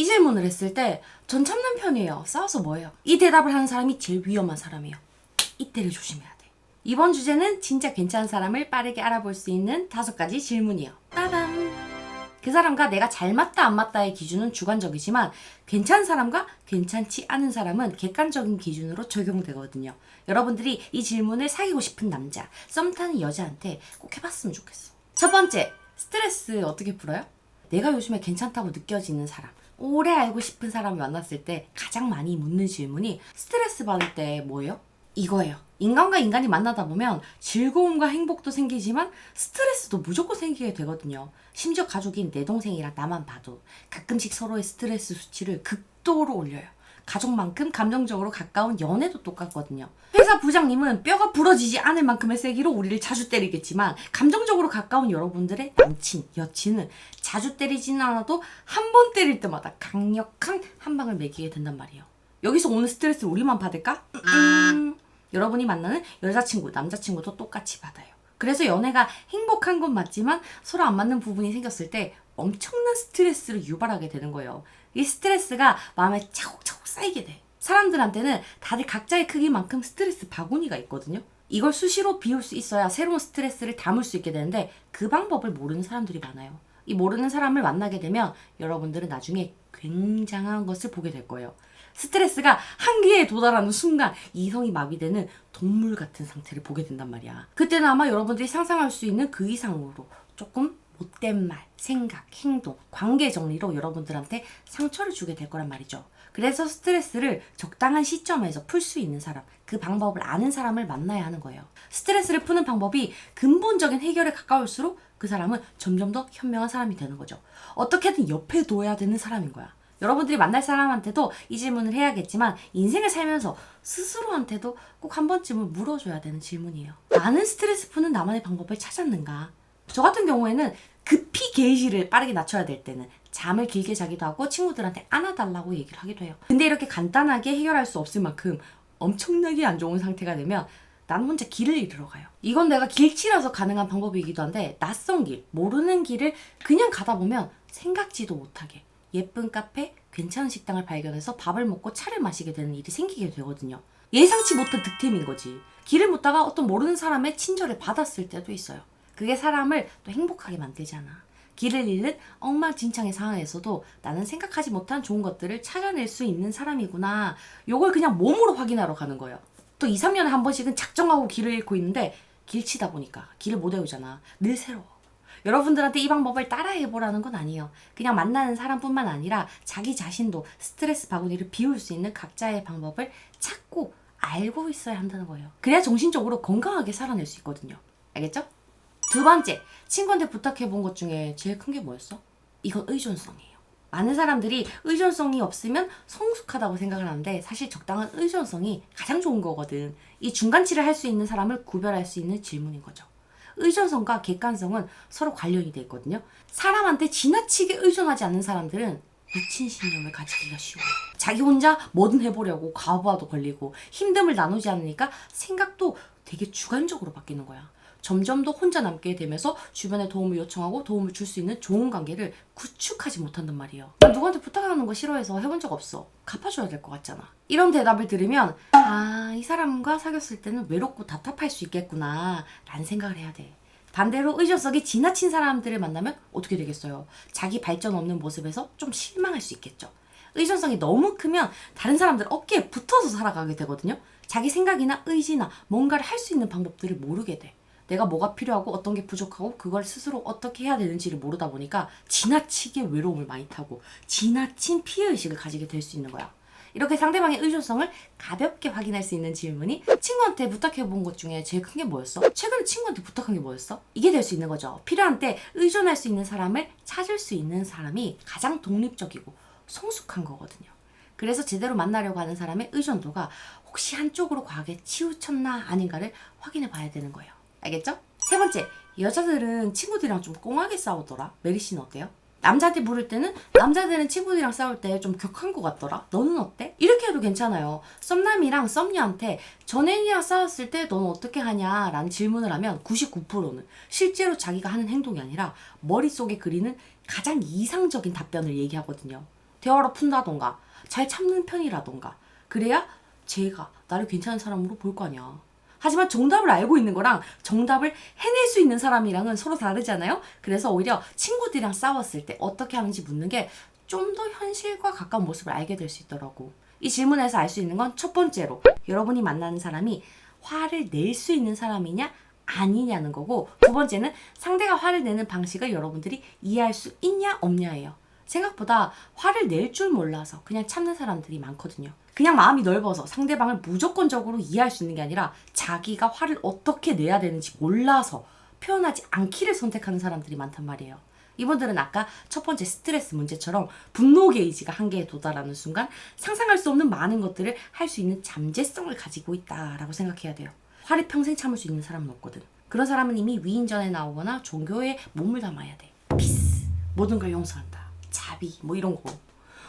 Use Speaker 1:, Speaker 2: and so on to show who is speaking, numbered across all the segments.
Speaker 1: 이 질문을 했을 때 전 참는 편이에요. 싸워서 뭐예요? 이 대답을 하는 사람이 제일 위험한 사람이에요. 이때를 조심해야 돼. 이번 주제는 진짜 괜찮은 사람을 빠르게 알아볼 수 있는 5가지 질문이에요. 따단! 그 사람과 내가 잘 맞다 안 맞다의 기준은 주관적이지만 괜찮은 사람과 괜찮지 않은 사람은 객관적인 기준으로 적용되거든요. 여러분들이 이 질문을 사귀고 싶은 남자, 썸 타는 여자한테 꼭 해봤으면 좋겠어. 첫 번째, 스트레스 어떻게 풀어요? 내가 요즘에 괜찮다고 느껴지는 사람, 오래 알고 싶은 사람을 만났을 때 가장 많이 묻는 질문이 스트레스 받을 때 뭐예요? 이거예요. 인간과 인간이 만나다 보면 즐거움과 행복도 생기지만 스트레스도 무조건 생기게 되거든요. 심지어 가족인 내 동생이랑 나만 봐도 가끔씩 서로의 스트레스 수치를 극도로 올려요. 가족만큼 감정적으로 가까운 연애도 똑같거든요. 회사 부장님은 뼈가 부러지지 않을 만큼의 세기로 우리를 자주 때리겠지만 감정적으로 가까운 여러분들의 남친, 여친은 자주 때리지는 않아도 한 번 때릴 때마다 강력한 한 방을 매기게 된단 말이에요. 여기서 오는 스트레스를 우리만 받을까? 여러분이 만나는 여자친구, 남자친구도 똑같이 받아요. 그래서 연애가 행복한 건 맞지만 서로 안 맞는 부분이 생겼을 때 엄청난 스트레스를 유발하게 되는 거예요. 이 스트레스가 마음에 차곡차곡 쌓이게 돼. 사람들한테는 다들 각자의 크기만큼 스트레스 바구니가 있거든요. 이걸 수시로 비울 수 있어야 새로운 스트레스를 담을 수 있게 되는데 그 방법을 모르는 사람들이 많아요. 이 모르는 사람을 만나게 되면 여러분들은 나중에 굉장한 것을 보게 될 거예요. 스트레스가 한계에 도달하는 순간 이성이 마비되는 동물 같은 상태를 보게 된단 말이야. 그때는 아마 여러분들이 상상할 수 있는 그 이상으로 조금 못된 말, 생각, 행동, 관계 정리로 여러분들한테 상처를 주게 될 거란 말이죠. 그래서 스트레스를 적당한 시점에서 풀 수 있는 사람, 그 방법을 아는 사람을 만나야 하는 거예요. 스트레스를 푸는 방법이 근본적인 해결에 가까울수록 그 사람은 점점 더 현명한 사람이 되는 거죠. 어떻게든 옆에 둬야 되는 사람인 거야. 여러분들이 만날 사람한테도 이 질문을 해야겠지만 인생을 살면서 스스로한테도 꼭 한 번쯤은 물어줘야 되는 질문이에요. 나는 스트레스 푸는 나만의 방법을 찾았는가? 저 같은 경우에는 급히 게이지를 빠르게 낮춰야 될 때는 잠을 길게 자기도 하고 친구들한테 안아달라고 얘기를 하기도 해요. 근데 이렇게 간단하게 해결할 수 없을 만큼 엄청나게 안 좋은 상태가 되면 난 혼자 길을 잃으러 가요. 이건 내가 길치라서 가능한 방법이기도 한데 낯선 길, 모르는 길을 그냥 가다 보면 생각지도 못하게 예쁜 카페, 괜찮은 식당을 발견해서 밥을 먹고 차를 마시게 되는 일이 생기게 되거든요. 예상치 못한 득템인 거지. 길을 묻다가 어떤 모르는 사람의 친절을 받았을 때도 있어요. 그게 사람을 또 행복하게 만들잖아. 길을 잃는 엉망진창의 상황에서도 나는 생각하지 못한 좋은 것들을 찾아낼 수 있는 사람이구나. 요걸 그냥 몸으로 확인하러 가는 거예요. 또 2, 3년에 한 번씩은 작정하고 길을 잃고 있는데 길치다 보니까 길을 못 외우잖아. 늘 새로워. 여러분들한테 이 방법을 따라해보라는 건 아니에요. 그냥 만나는 사람뿐만 아니라 자기 자신도 스트레스 바구니를 비울 수 있는 각자의 방법을 찾고 알고 있어야 한다는 거예요. 그래야 정신적으로 건강하게 살아낼 수 있거든요. 알겠죠? 두 번째, 친구한테 부탁해본 것 중에 제일 큰 게 뭐였어? 이건 의존성이에요. 많은 사람들이 의존성이 없으면 성숙하다고 생각을 하는데 사실 적당한 의존성이 가장 좋은 거거든. 이 중간치를 할 수 있는 사람을 구별할 수 있는 질문인 거죠. 의존성과 객관성은 서로 관련이 돼 있거든요. 사람한테 지나치게 의존하지 않는 사람들은 미친 신념을 가지기가 쉬워요. 자기 혼자 뭐든 해보려고 과부하도 걸리고 힘듦을 나누지 않으니까 생각도 되게 주관적으로 바뀌는 거야. 점점 더 혼자 남게 되면서 주변에 도움을 요청하고 도움을 줄 수 있는 좋은 관계를 구축하지 못한단 말이에요. 난 누구한테 부탁하는 거 싫어해서 해본 적 없어. 갚아줘야 될 것 같잖아. 이런 대답을 들으면 이 사람과 사귀었을 때는 외롭고 답답할 수 있겠구나 라는 생각을 해야 돼. 반대로 의존성이 지나친 사람들을 만나면 어떻게 되겠어요? 자기 발전 없는 모습에서 좀 실망할 수 있겠죠. 의존성이 너무 크면 다른 사람들 어깨에 붙어서 살아가게 되거든요. 자기 생각이나 의지나 뭔가를 할 수 있는 방법들을 모르게 돼. 내가 뭐가 필요하고 어떤 게 부족하고 그걸 스스로 어떻게 해야 되는지를 모르다 보니까 지나치게 외로움을 많이 타고 지나친 피해의식을 가지게 될 수 있는 거야. 이렇게 상대방의 의존성을 가볍게 확인할 수 있는 질문이 친구한테 부탁해본 것 중에 제일 큰 게 뭐였어? 최근에 친구한테 부탁한 게 뭐였어? 이게 될 수 있는 거죠. 필요한 때 의존할 수 있는 사람을 찾을 수 있는 사람이 가장 독립적이고 성숙한 거거든요. 그래서 제대로 만나려고 하는 사람의 의존도가 혹시 한쪽으로 과하게 치우쳤나 아닌가를 확인해 봐야 되는 거예요. 알겠죠? 세 번째, 여자들은 친구들이랑 좀 꽁하게 싸우더라. 메리 씨는 어때요? 남자한테 물을 때는 남자들은 친구들이랑 싸울 때 좀 격한 것 같더라. 너는 어때? 이렇게 해도 괜찮아요. 썸남이랑 썸녀한테 전애인이랑 싸웠을 때 너는 어떻게 하냐 라는 질문을 하면 99%는 실제로 자기가 하는 행동이 아니라 머릿속에 그리는 가장 이상적인 답변을 얘기하거든요. 대화로 푼다던가 잘 참는 편이라던가 그래야 제가 나를 괜찮은 사람으로 볼 거 아니야. 하지만 정답을 알고 있는 거랑 정답을 해낼 수 있는 사람이랑은 서로 다르잖아요. 그래서 오히려 친구들이랑 싸웠을 때 어떻게 하는지 묻는 게 좀 더 현실과 가까운 모습을 알게 될 수 있더라고. 이 질문에서 알 수 있는 건 첫 번째로 여러분이 만나는 사람이 화를 낼 수 있는 사람이냐 아니냐는 거고, 두 번째는 상대가 화를 내는 방식을 여러분들이 이해할 수 있냐 없냐예요. 생각보다 화를 낼 줄 몰라서 그냥 참는 사람들이 많거든요. 그냥 마음이 넓어서 상대방을 무조건적으로 이해할 수 있는 게 아니라 자기가 화를 어떻게 내야 되는지 몰라서 표현하지 않기를 선택하는 사람들이 많단 말이에요. 이분들은 아까 첫 번째 스트레스 문제처럼 분노 게이지가 한계에 도달하는 순간 상상할 수 없는 많은 것들을 할 수 있는 잠재성을 가지고 있다라고 생각해야 돼요. 화를 평생 참을 수 있는 사람은 없거든. 그런 사람은 이미 위인전에 나오거나 종교에 몸을 담아야 돼. 피스, 모든 걸 용서한다. 자비, 뭐 이런 거.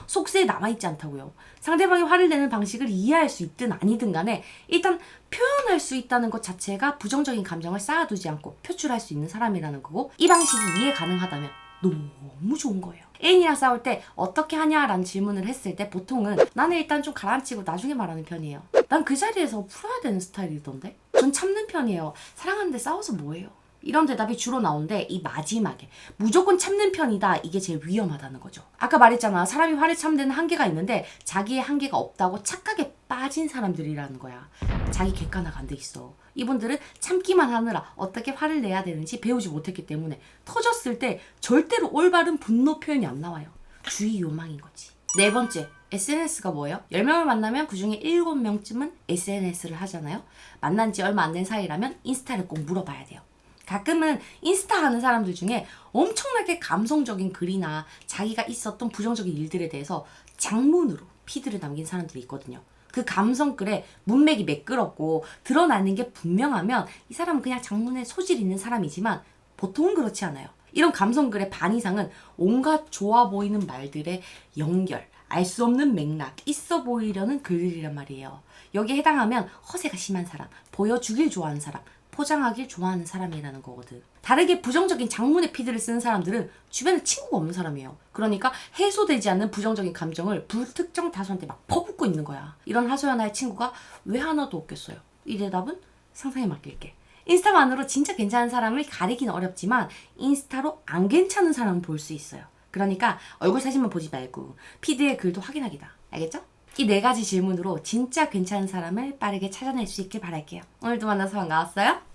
Speaker 1: 속세에 남아있지 않다고요. 상대방이 화를 내는 방식을 이해할 수 있든 아니든 간에 일단 표현할 수 있다는 것 자체가 부정적인 감정을 쌓아두지 않고 표출할 수 있는 사람이라는 거고, 이 방식이 이해 가능하다면 너무 좋은 거예요. 애인이랑 싸울 때 어떻게 하냐라는 질문을 했을 때 보통은 나는 일단 좀 가라앉히고 나중에 말하는 편이에요. 난 그 자리에서 풀어야 되는 스타일이던데? 전 참는 편이에요. 사랑하는데 싸워서 뭐해요? 이런 대답이 주로 나오는데 이 마지막에 무조건 참는 편이다, 이게 제일 위험하다는 거죠. 아까 말했잖아. 사람이 화를 참는 데는 한계가 있는데 자기의 한계가 없다고 착각에 빠진 사람들이라는 거야. 자기 객관화가 안 돼 있어. 이분들은 참기만 하느라 어떻게 화를 내야 되는지 배우지 못했기 때문에 터졌을 때 절대로 올바른 분노 표현이 안 나와요. 주의 요망인 거지. 네 번째, SNS가 뭐예요? 10명을 만나면 그중에 7명쯤은 SNS를 하잖아요. 만난 지 얼마 안 된 사이라면 인스타를 꼭 물어봐야 돼요. 가끔은 인스타 하는 사람들 중에 엄청나게 감성적인 글이나 자기가 있었던 부정적인 일들에 대해서 장문으로 피드를 남긴 사람들이 있거든요. 그 감성글에 문맥이 매끄럽고 드러나는 게 분명하면 이 사람은 그냥 장문에 소질 있는 사람이지만 보통은 그렇지 않아요. 이런 감성글의 반 이상은 온갖 좋아 보이는 말들의 연결, 알 수 없는 맥락, 있어 보이려는 글들이란 말이에요. 여기에 해당하면 허세가 심한 사람, 보여주길 좋아하는 사람, 포장하길 좋아하는 사람이라는 거거든. 다르게 부정적인 장문의 피드를 쓰는 사람들은 주변에 친구가 없는 사람이에요. 그러니까 해소되지 않는 부정적인 감정을 불특정 다수한테 막 퍼붓고 있는 거야. 이런 하소연할 친구가 왜 하나도 없겠어요? 이 대답은 상상에 맡길게. 인스타만으로 진짜 괜찮은 사람을 가리기는 어렵지만 인스타로 안 괜찮은 사람은 볼 수 있어요. 그러니까 얼굴 사진만 보지 말고 피드의 글도 확인하기다. 알겠죠? 이 4가지 질문으로 진짜 괜찮은 사람을 빠르게 찾아낼 수 있길 바랄게요. 오늘도 만나서 반가웠어요.